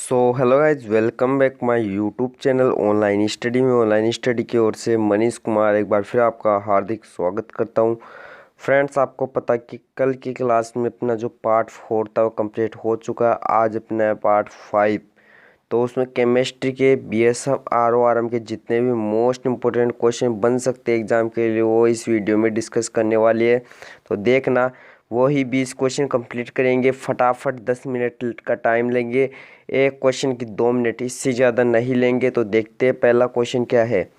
So hello guys, welcome back my YouTube channel online study में। Online study की ओर से मनीष कुमार एक बार फिर आपका हार्दिक स्वागत करता हूं। फ्रेंड्स, आपको पता कि कल की क्लास में अपना जो पार्ट 4 था वो कंप्लीट हो चुका है। आज अपना है पार्ट 5। तो उसमें केमिस्ट्री के बीएसएफ आरओआरएम के जितने भी मोस्ट इंपॉर्टेंट क्वेश्चन बन सकते हैं एग्जाम के लिए वो इस वीडियो में डिस्कस करने वाली है। तो देखना, वही 20 क्वेश्चन कंप्लीट करेंगे फटाफट। 10 मिनट का टाइम लेंगे, एक क्वेश्चन की 2 मिनट, इससे ज़्यादा नहीं लेंगे। तो देखते हैं पहला क्वेश्चन क्या है।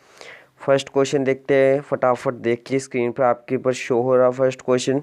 फर्स्ट क्वेश्चन देखते हैं, फटाफट देखिए स्क्रीन पर आपके ऊपर शो हो रहा फर्स्ट क्वेश्चन।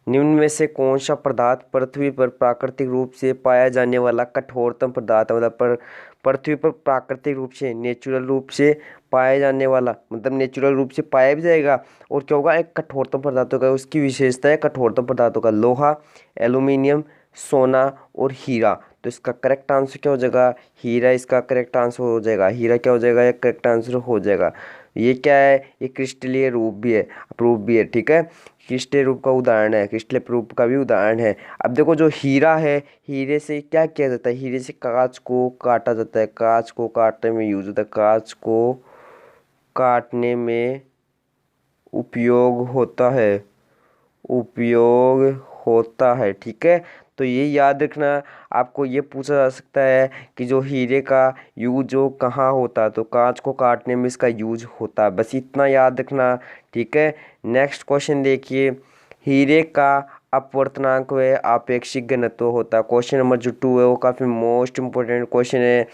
निम्न में से कौन सा पदार्थ पृथ्वी पर प्राकृतिक रूप से पाया जाने वाला कठोरतम पदार्थ है। मतलब पृथ्वी पर प्राकृतिक रूप से, नेचुरल रूप से पाया जाने वाला, मतलब नेचुरल रूप से पाया भी जाएगा और क्या होगा, एक कठोरतम पदार्थों का, उसकी विशेषता है कठोरतम पदार्थों का लोहा, एल्यूमिनियम, सोना और हीरा। तो इसका करेक्ट आंसर क्या हो जाएगा, हीरा इसका करेक्ट आंसर हो जाएगा। हीरा क्या हो जाएगा, एक करेक्ट आंसर हो जाएगा। ये क्या है, ये क्रिस्टलीय रूप भी है, प्रूफ भी है, ठीक है। क्रिस्टलीय रूप का उदाहरण है, क्रिस्टलीय रूप का भी उदाहरण है। अब देखो, जो हीरा है, हीरे से क्या किया जाता है, हीरे से कांच को काटा जाता है, कांच को काटने में यूज होता है, कांच को काटने में उपयोग होता है, उपयोग होता है, ठीक है। तो ये याद रखना। आपको ये पूछा जा सकता है कि जो हीरे का यूज जो कहाँ होता है, तो कांच को काटने में इसका यूज होता है, बस इतना याद रखना, ठीक है। नेक्स्ट क्वेश्चन देखिए, हीरे का अपवर्तनांक व आपेक्षिक घनत्व होता है। क्वेश्चन नंबर जो 2 है वो काफ़ी मोस्ट इंपॉर्टेंट क्वेश्चन है।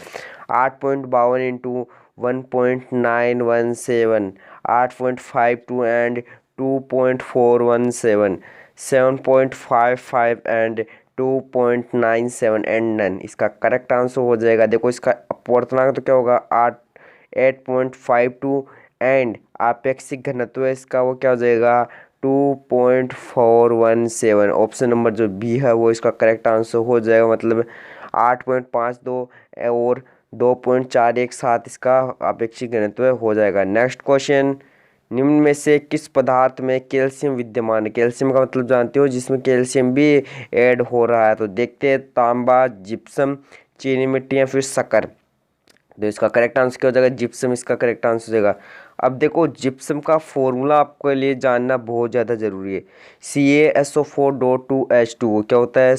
8.52 into 1.917, 8.52 and 2.417, 7.55 and 2.97 and none. इसका करेक्ट आंसर हो जाएगा, देखो इसका अपवर्तनांक तो क्या होगा, 8.52 एंड आपेक्षिक घनत्व इसका वो क्या हो जाएगा, 2.417। ऑप्शन नंबर जो बी है वो इसका करेक्ट आंसर हो जाएगा, मतलब 8.52 और 2.417 इसका अपेक्षित घनत्व हो जाएगा। नेक्स्ट क्वेश्चन, निम्न में से किस पदार्थ में कैल्शियम विद्यमान है। कैल्शियम का मतलब जानते हो, जिसमें कैल्शियम भी ऐड हो रहा है। तो देखते हैं, तांबा, जिप्सम, चीनी मिट्टी या फिर शक्कर। तो इसका करेक्ट आंसर क्या हो जाएगा, जिप्सम इसका करेक्ट आंसर हो जाएगा। अब देखो, जिप्सम का फॉर्मूला आपके लिए जानना बहुत ज़्यादा ज़रूरी है। CaSO4.2H2 क्या होता है,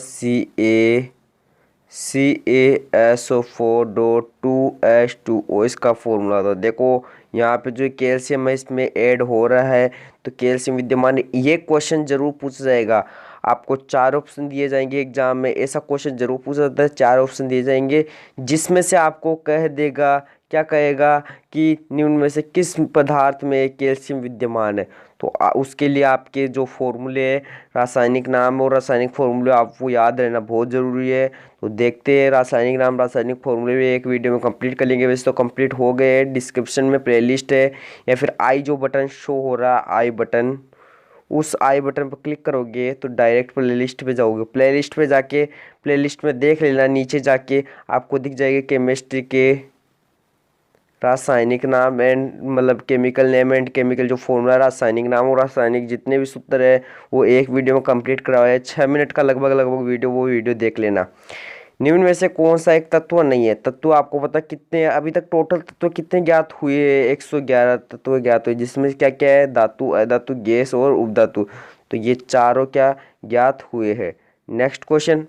CaSO4.2H2O इसका फॉर्मूला। तो देखो यहाँ पे जो कैल्शियम है इसमें ऐड हो रहा है, तो कैल्शियम विद्यमान है। ये क्वेश्चन जरूर पूछा जाएगा, आपको 4 ऑप्शन दिए जाएंगे एग्जाम में, ऐसा क्वेश्चन जरूर पूछा जाता है। 4 ऑप्शन दिए जाएंगे जिसमें से आपको कह देगा, क्या कहेगा कि निम्न में से किस पदार्थ में कैल्शियम विद्यमान है। तो उसके लिए आपके जो फॉर्मूले है, रासायनिक नाम और रासायनिक फॉर्मूले आपको याद रहना बहुत ज़रूरी है। तो देखते हैं, रासायनिक नाम रासायनिक फॉर्मूले भी एक वीडियो में कंप्लीट कर लेंगे। वैसे तो कंप्लीट हो गए, डिस्क्रिप्शन में प्लेलिस्ट है, या फिर आई जो बटन शो हो रहा है, आई बटन, उस आई बटन पर क्लिक करोगे तो डायरेक्ट प्लेलिस्ट पे जाओगे। प्लेलिस्ट पे जाके प्लेलिस्ट में देख लेना, नीचे जाके आपको दिख जाएगा केमिस्ट्री के रासायनिक नाम एंड मतलब केमिकल नेम एंड केमिकल जो फॉर्मूला, रासायनिक नाम और रासायनिक जितने भी सूत्र है वो एक वीडियो में कंप्लीट करा हुआ है। 6 मिनट का लगभग वीडियो, वो वीडियो देख लेना। निम्न में से कौन सा एक तत्व नहीं है। तत्व आपको पता कितने, अभी तक टोटल तत्व कितने ज्ञात हुए, 111 तत्व ज्ञात हुए, जिसमें क्या क्या है, धातु, अधातु, गैस और उपधातु। तो ये चारों क्या ज्ञात हुए हैं। नेक्स्ट क्वेश्चन,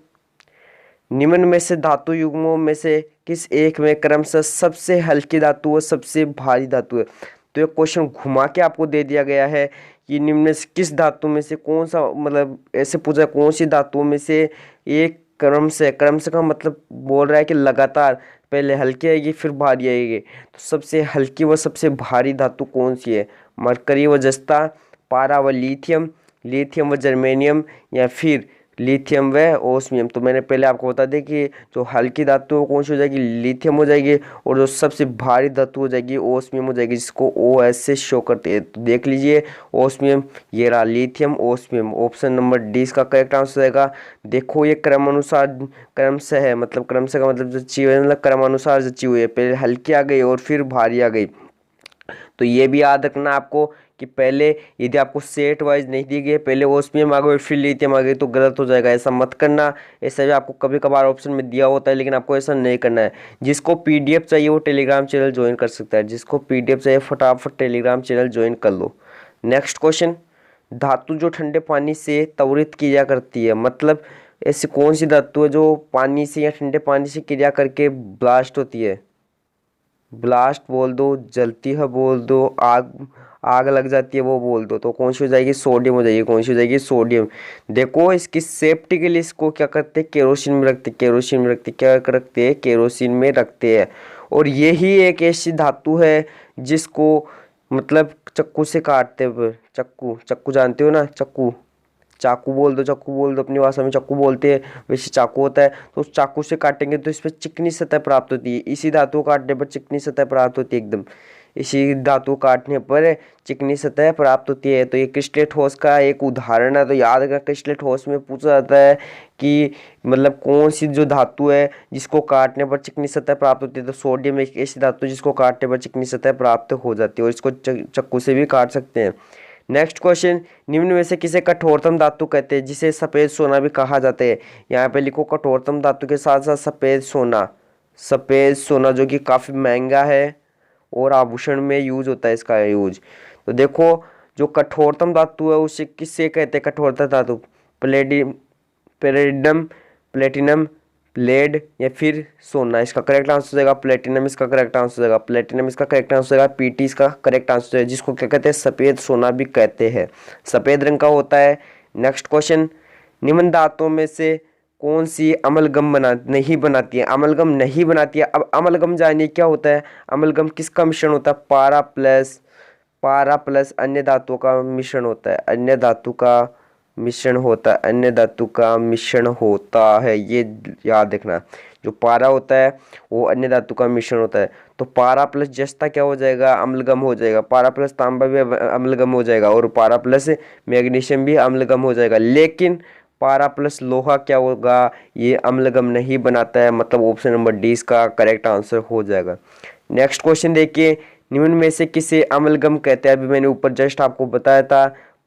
निम्न में से धातु युग्मों में से किस एक में क्रमशः सबसे हल्की धातु और सबसे भारी धातु है। तो ये क्वेश्चन घुमा के आपको दे दिया गया है कि निम्न में से किस धातु में से कौन सा, मतलब ऐसे पूछा कौन सी धातुओं में से एक क्रम से का मतलब बोल रहा है कि लगातार पहले हल्की आएगी फिर भारी आएगी। तो सबसे हल्की व सबसे भारी धातु कौन सी है, मरकरी व जस्ता, पारा व लिथियम, लिथियम व जर्मेनियम, या फिर लिथियम व ओस्मियम। तो मैंने पहले आपको बता दें कि जो हल्की धातु वो कौन सी हो जाएगी, लिथियम हो जाएगी, और जो सबसे भारी धातु हो जाएगी ओस्मियम हो जाएगी, जिसको OS से शो करते हैं। तो देख लीजिए, ओस्मियम, ये रहा lithium, osmium. Option number D इसका करेक्ट आंसर हो जाएगा। देखो ये क्रमानुसार, क्रम से है, मतलब क्रम से का मतलब जची हुई है, मतलब क्रमानुसार जची हुई है, पहले हल्की आ गई और फिर भारी आ गई। तो ये भी याद रखना आपको कि पहले यदि आपको सेट वाइज नहीं दी गई, पहले ओस्मियम आ गई फिर लिथियम आ गई तो गलत हो जाएगा, ऐसा मत करना। ऐसा भी आपको कभी कभार ऑप्शन में दिया होता है लेकिन आपको ऐसा नहीं करना है। जिसको पीडीएफ चाहिए वो टेलीग्राम चैनल ज्वाइन कर सकता है, जिसको पीडीएफ चाहिए फटाफट टेलीग्राम चैनल ज्वाइन कर लो। नेक्स्ट क्वेश्चन, धातु जो ठंडे पानी से त्वरित क्रिया करती है, मतलब ऐसी कौन सी धातु है जो पानी से या ठंडे पानी से क्रिया करके ब्लास्ट होती है? ब्लास्ट बोल दो, जलती है बोल दो, आग आग लग जाती है वो बोल दो, तो कौन सी हो जाएगी? सोडियम हो जाएगी। कौन सी हो जाएगी? सोडियम। देखो इसकी सेफ्टी के लिए इसको क्या करते हैं? केरोसिन में रखते, केरोसिन में रखते, क्या रखते हैं? केरोसिन में रखते हैं। और यही एक ऐसी धातु है जिसको मतलब चक्कू से काटते हुए, चक्कू, चक्कू जानते हो ना, चक्कू, चाकू बोल दो, चक्कू बोल दो, अपनी भाषा में चक्कू बोलते हैं, वैसे चाकू होता है। तो उस चाकू से काटेंगे तो इस पर चिकनी सतह प्राप्त होती है। इसी धातु को काटने पर चिकनी सतह प्राप्त होती है, एकदम इसी धातु काटने पर चिकनी सतह प्राप्त होती है। तो ये क्रिस्टलीय ठोस का एक उदाहरण है। तो याद रखना, क्रिस्टलीय ठोस में पूछा जाता है कि मतलब कौन सी जो धातु है जिसको काटने पर चिकनी सतह प्राप्त होती है, तो सोडियम एक ऐसी धातु जिसको काटने पर चिकनी सतह प्राप्त हो जाती है, और इसको चक्कू से भी काट सकते हैं। नेक्स्ट क्वेश्चन, निम्न में से किसे कठोरतम धातु कहते हैं जिसे सफेद सोना भी कहा जाता है? यहाँ पे लिखो कठोरतम धातु के साथ साथ सफेद सोना, सफेद सोना जो कि काफी महंगा है और आभूषण में यूज होता है इसका यूज। तो देखो जो कठोरतम धातु है उसे किससे कहते हैं? कठोरतम धातु प्लेटिनम, प्लेटिनम, लेड या फिर सोना। इसका करेक्ट आंसर हो जाएगा प्लेटिनम, इसका करेक्ट आंसर हो जाएगा प्लेटिनम, इसका करेक्ट आंसर हो जाएगा पीटी, इसका करेक्ट आंसर है, जिसको क्या कहते हैं? सफेद सोना भी कहते हैं, सफेद रंग का होता है। नेक्स्ट क्वेश्चन, निम्न धातुओं में से कौन सी अमलगम नहीं बनाती है? अमलगम नहीं बनाती है। अब अमलगम जानिए क्या होता है? अमलगम किसका मिश्रण होता है? पारा प्लस अन्य धातुओं का मिश्रण होता है, अन्य धातु का मिश्रण होता है, अन्य धातु का मिश्रण होता है, ये याद रखना। जो पारा होता है वो अन्य धातु का मिश्रण होता है। तो पारा प्लस जस्ता क्या हो जाएगा? अम्लगम हो जाएगा। पारा प्लस तांबा भी अम्लगम हो जाएगा और पारा प्लस मैग्नीशियम भी अम्लगम हो जाएगा। लेकिन पारा प्लस लोहा क्या होगा? ये अम्लगम नहीं बनाता है, मतलब ऑप्शन नंबर डी इसका करेक्ट आंसर हो जाएगा। नेक्स्ट क्वेश्चन देखिए, निम्न में से किसे अम्लगम कहते हैं? अभी मैंने ऊपर जस्ट आपको बताया था,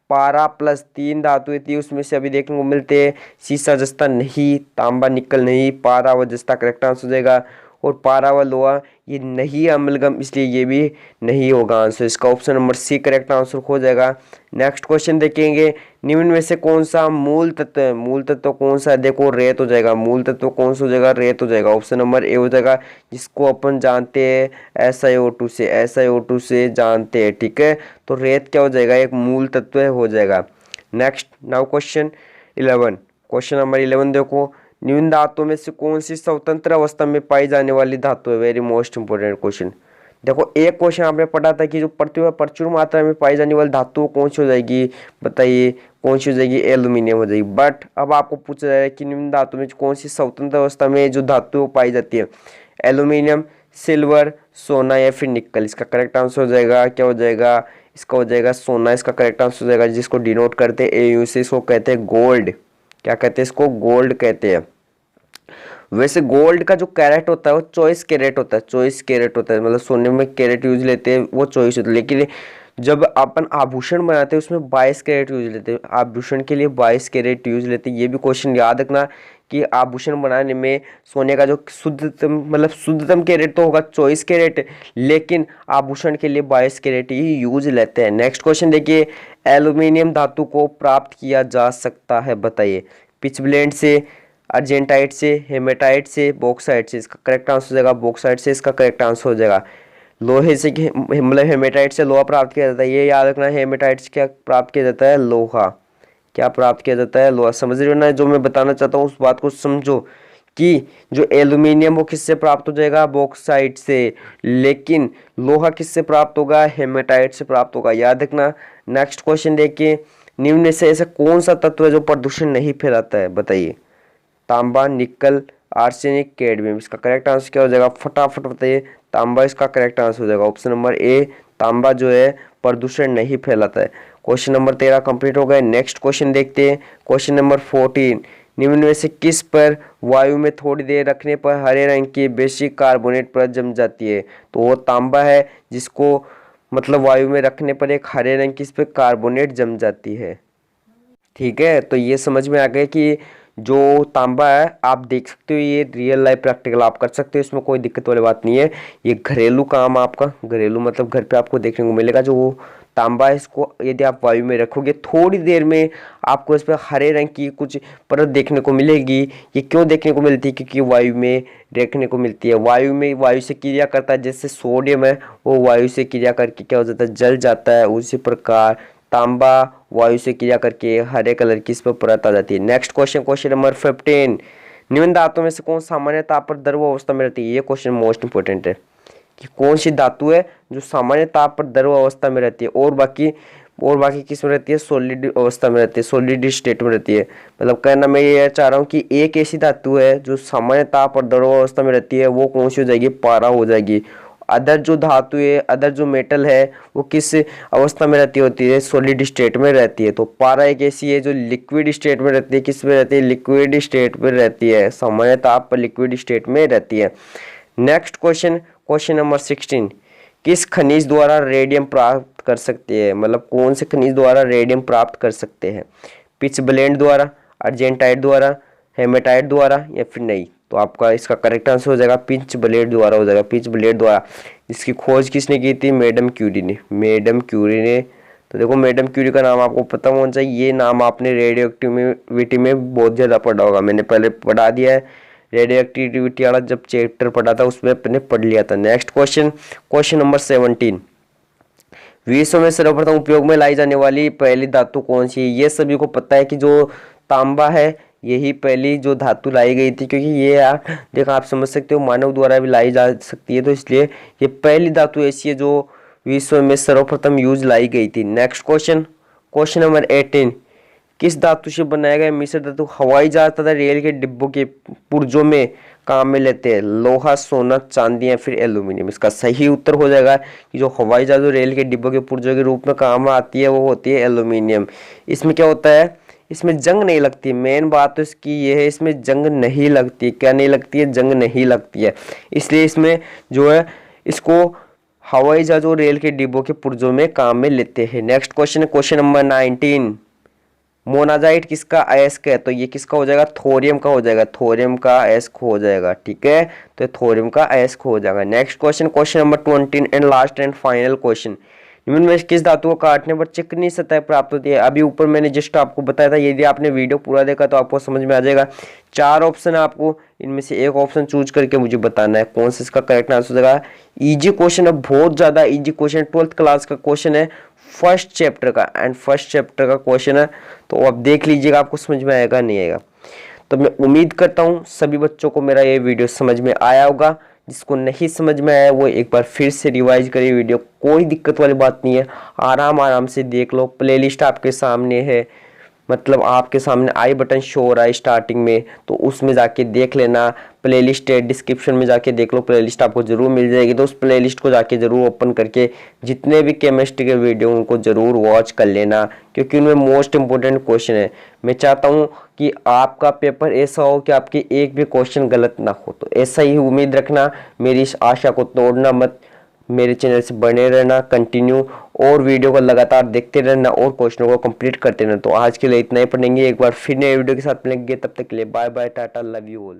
पारा प्लस 3 धातुएं थी उसमें से अभी देखने को मिलते हैं सीसा जस्ता नहीं, तांबा निकल नहीं, पारा व जस्ता करेक्ट आंसर हो जाएगा। और पारा व लोहा ये नहीं अम्लगम, इसलिए ये भी नहीं होगा आंसर, इसका option number C correct answer हो जाएगा। नेक्स्ट क्वेश्चन देखेंगे, निम्न में से कौन सा मूल तत्व है? मूल तत्व कौन सा है? देखो रेत हो जाएगा। मूल तत्व कौन सा हो जाएगा? रेत हो जाएगा, ऑप्शन नंबर ए हो जाएगा, जिसको अपन जानते हैं SiO2 से, SiO2 से जानते हैं, ठीक है। तो रेत क्या हो जाएगा? एक मूल तत्व हो जाएगा। Next now question 11, question number 11 देखो, निम्न धातुओं में से कौन सी स्वतंत्र अवस्था में पाई जाने वाली धातु है? Very most important question. देखो एक क्वेश्चन आपने पढ़ा था कि जो पृथ्वी पर प्रचुर मात्रा में पाई जाने वाली धातु कौन सी हो जाएगी? बताइए कौन सी हो जाएगी? एल्यूमिनियम हो जाएगी। बट अब आपको पूछा जाए कि निम्न धातु में कौन सी स्वतंत्र अवस्था में जो धातु पाई जाती है? एल्यूमिनियम, सिल्वर, सोना या फिर निकल। इसका करेक्ट आंसर हो जाएगा क्या हो जाएगा? इसका हो जाएगा सोना, इसका करेक्ट आंसर हो जाएगा, जिसको डिनोट करते हैं AU से, इसको कहते हैं गोल्ड। क्या कहते हैं इसको? गोल्ड कहते हैं। वैसे गोल्ड का जो कैरेट होता है वो 24 कैरेट होता है, 24 कैरेट होता है, मतलब सोने में कैरेट यूज लेते हैं वो 24 होता है। लेकिन जब अपन आभूषण बनाते हैं उसमें 22 कैरेट यूज लेते हैं, आभूषण के लिए 22 कैरेट यूज लेते हैं। ये भी क्वेश्चन याद रखना कि आभूषण बनाने में सोने का जो शुद्धतम मतलब शुद्धतम कैरेट तो होगा 24 कैरेट, लेकिन आभूषण के लिए 22 कैरेट ही यूज लेते हैं। नेक्स्ट क्वेश्चन देखिए, एल्यूमिनियम धातु को प्राप्त किया जा सकता है? बताइए, पिचब्लेंड से, अर्जेंटाइट से, हेमेटाइट से, बॉक्साइट से। इसका करेक्ट आंसर हो जाएगा बॉक्साइट से, इसका करेक्ट आंसर हो जाएगा। लोहे से मतलब हेमेटाइट से लोहा प्राप्त किया जाता है, ये याद रखना। हेमेटाइट से क्या प्राप्त किया जाता है? लोहा। क्या प्राप्त किया जाता है? लोहा। समझ रहे हो ना जो मैं बताना चाहता हूँ? उस बात को समझो कि जो एल्यूमिनियम वो किससे प्राप्त हो जाएगा? बॉक्साइट से। लेकिन लोहा किससे प्राप्त होगा? हेमेटाइट से प्राप्त होगा, याद रखना। नेक्स्ट क्वेश्चन देखिए, निम्न से ऐसा कौन सा तत्व है जो प्रदूषण नहीं फैलाता है? बताइए। तांबा, निकल, आर्सेनिक, कैडमियम। इसका करेक्ट आंसर क्या हो जाएगा? फटाफट बताइए। तांबा इसका करेक्ट आंसर हो जाएगा, ऑप्शन नंबर ए। तांबा जो है प्रदूषण नहीं फैलाता है। क्वेश्चन नंबर 13 कंप्लीट हो गए। नेक्स्ट क्वेश्चन देखते हैं, क्वेश्चन नंबर 14, निम्न में से किस पर वायु में थोड़ी देर रखने पर हरे रंग की बेसिक कार्बोनेट परत जम जाती है? तो वो तांबा है, जिसको मतलब वायु में रखने पर एक हरे रंग की इस पर कार्बोनेट जम जाती है। ठीक है, तो ये समझ में आ गया कि जो तांबा है आप देख सकते हो, ये रियल लाइफ प्रैक्टिकल आप कर सकते हो, इसमें कोई दिक्कत वाली बात नहीं है। ये घरेलू काम आपका, घरेलू मतलब घर पे आपको देखने को मिलेगा। जो तांबा है इसको यदि आप वायु में रखोगे थोड़ी देर में आपको इस पर हरे रंग की कुछ परत देखने को मिलेगी। ये क्यों देखने को मिलती है? क्योंकि वायु में देखने को मिलती है। वायु में वायु से क्रिया करता है, जैसे सोडियम है वो वायु से क्रिया करके क्या हो जाता है, जल जाता है। उसी प्रकार तांबा वायु से क्रिया करके हरे कलर की इस पर परत आ जाती है। नेक्स्ट क्वेश्चन, क्वेश्चन नंबर 15, निम्न धातुओं में से कौन सामान्य ताप पर द्रव अवस्था में रहती है? ये क्वेश्चन मोस्ट इंपोर्टेंट है कि कौन सी धातु है जो सामान्य ताप पर द्रव अवस्था में रहती है और बाकी किस में रहती है, सॉलिड अवस्था में रहती है, सॉलिड स्टेट में रहती है। मतलब कहना मैं ये चाह रहा हूँ कि एक ऐसी धातु है जो सामान्य ताप और द्रव अवस्था में रहती है, वो कौन सी हो जाएगी, पारा हो जाएगी। अदर जो धातु है, अदर जो मेटल है वो किस अवस्था में रहती होती है, सॉलिड स्टेट में रहती है। तो पारा एक ऐसी है जो लिक्विड स्टेट में रहती है। किस में रहती है, लिक्विड स्टेट में रहती है, सामान्य ताप पर लिक्विड स्टेट में रहती है। नेक्स्ट क्वेश्चन, क्वेश्चन नंबर 16, किस खनिज द्वारा रेडियम प्राप्त कर सकते हैं? मतलब कौन से खनिज द्वारा रेडियम प्राप्त कर सकते हैं? पिचब्लेंड द्वारा, अर्जेंटाइट द्वारा, हेमेटाइट द्वारा या फिर नहीं? तो आपका इसका करेक्ट आंसर हो जाएगा पिच ब्लेड द्वारा हो जाएगा, पिच ब्लेड द्वारा। इसकी खोज किसने की थी? मैडम क्यूरी ने, मैडम क्यूरी ने। तो देखो मैडम क्यूरी का नाम आपको पता होना चाहिए। ये नाम आपने रेडियो एक्टिविटी में बहुत ज़्यादा पढ़ा होगा, मैंने पहले पढ़ा दिया है। रेडियो एक्टिविटी वाला जब चैप्टर पढ़ा था उसमें अपने पढ़ लिया था। नेक्स्ट क्वेश्चन, क्वेश्चन नंबर 17, विश्व में सर्वप्रथम उपयोग में लाई जाने वाली पहली धातु कौन सी है? ये सभी को पता है कि जो तांबा है यही पहली जो धातु लाई गई थी, क्योंकि ये यार देखो आप समझ सकते हो मानव द्वारा भी लाई जा सकती है, तो इसलिए ये पहली धातु ऐसी है जो विश्व में सर्वप्रथम यूज लाई गई थी। नेक्स्ट क्वेश्चन, क्वेश्चन नंबर 18, किस धातु से बनाया गया मिश्र धातु हवाई जहाज तथा रेल के डिब्बों के पुर्जों में काम में लेते हैं? लोहा, सोना, चांदी या फिर एल्यूमिनियम? इसका सही उत्तर हो जाएगा कि जो हवाई जहाज और रेल के डिब्बों के पुर्जों के रूप में काम आती है वो होती है एल्यूमिनियम। इसमें क्या होता है, इसमें जंग नहीं लगती। मेन बात तो इसकी ये है, इसमें जंग नहीं लगती। क्या नहीं लगती है? जंग नहीं लगती है। इसलिए इसमें जो है इसको हवाई जहाज और रेल के डिब्बों के पुर्जों में काम में लेते हैं। नेक्स्ट क्वेश्चन है क्वेश्चन नंबर 19, मोनाजाइट किसका अयस्क है? तो ये किसका हो जाएगा? थोरियम का हो जाएगा, थोरियम का अयस्क हो जाएगा। ठीक है, तो थोरियम का अयस्क हो जाएगा। Next question, question number 20 and last and final question, निम्न में किस धातु को काटने पर चिकनी सतह प्राप्त होती है? अभी ऊपर मैंने जस्ट आपको बताया था, यदि आपने वीडियो पूरा देखा तो आपको समझ में आ जाएगा। 4 ऑप्शन है, आपको इनमें से एक ऑप्शन चूज करके मुझे बताना है कौन सा इसका करेक्ट आंसर हो जाएगा। इजी क्वेश्चन है, बहुत ज्यादा इजी क्वेश्चन, 12th क्लास का क्वेश्चन है, फर्स्ट चैप्टर का एंड फर्स्ट चैप्टर का क्वेश्चन है। तो अब देख लीजिएगा आपको समझ में आएगा नहीं आएगा। तो मैं उम्मीद करता हूँ सभी बच्चों को मेरा ये वीडियो समझ में आया होगा। जिसको नहीं समझ में आया वो एक बार फिर से रिवाइज करिए वीडियो, कोई दिक्कत वाली बात नहीं है, आराम से देख लो। प्लेलिस्ट आपके सामने है, मतलब आपके सामने आई बटन शो हो रहा है स्टार्टिंग में, तो उसमें जाके देख लेना। प्लेलिस्ट है, डिस्क्रिप्शन में जाके देख लो, प्लेलिस्ट आपको जरूर मिल जाएगी। तो उस प्लेलिस्ट को जाके जरूर ओपन करके जितने भी केमिस्ट्री के वीडियो उनको जरूर वॉच कर लेना, क्योंकि उनमें मोस्ट इंपोर्टेंट क्वेश्चन है। मैं चाहता हूँ कि आपका पेपर ऐसा हो कि आपके एक भी क्वेश्चन गलत ना हो। तो ऐसा ही उम्मीद रखना, मेरी इस आशा को तोड़ना मत, मेरे चैनल से बने रहना कंटिन्यू, और वीडियो को लगातार देखते रहना और क्वेश्चनों को कंप्लीट करते रहना। तो आज के लिए इतना ही पढ़ेंगे, एक बार फिर नए वीडियो के साथ मिलेंगे, तब तक के लिए bye bye, tata, love you all.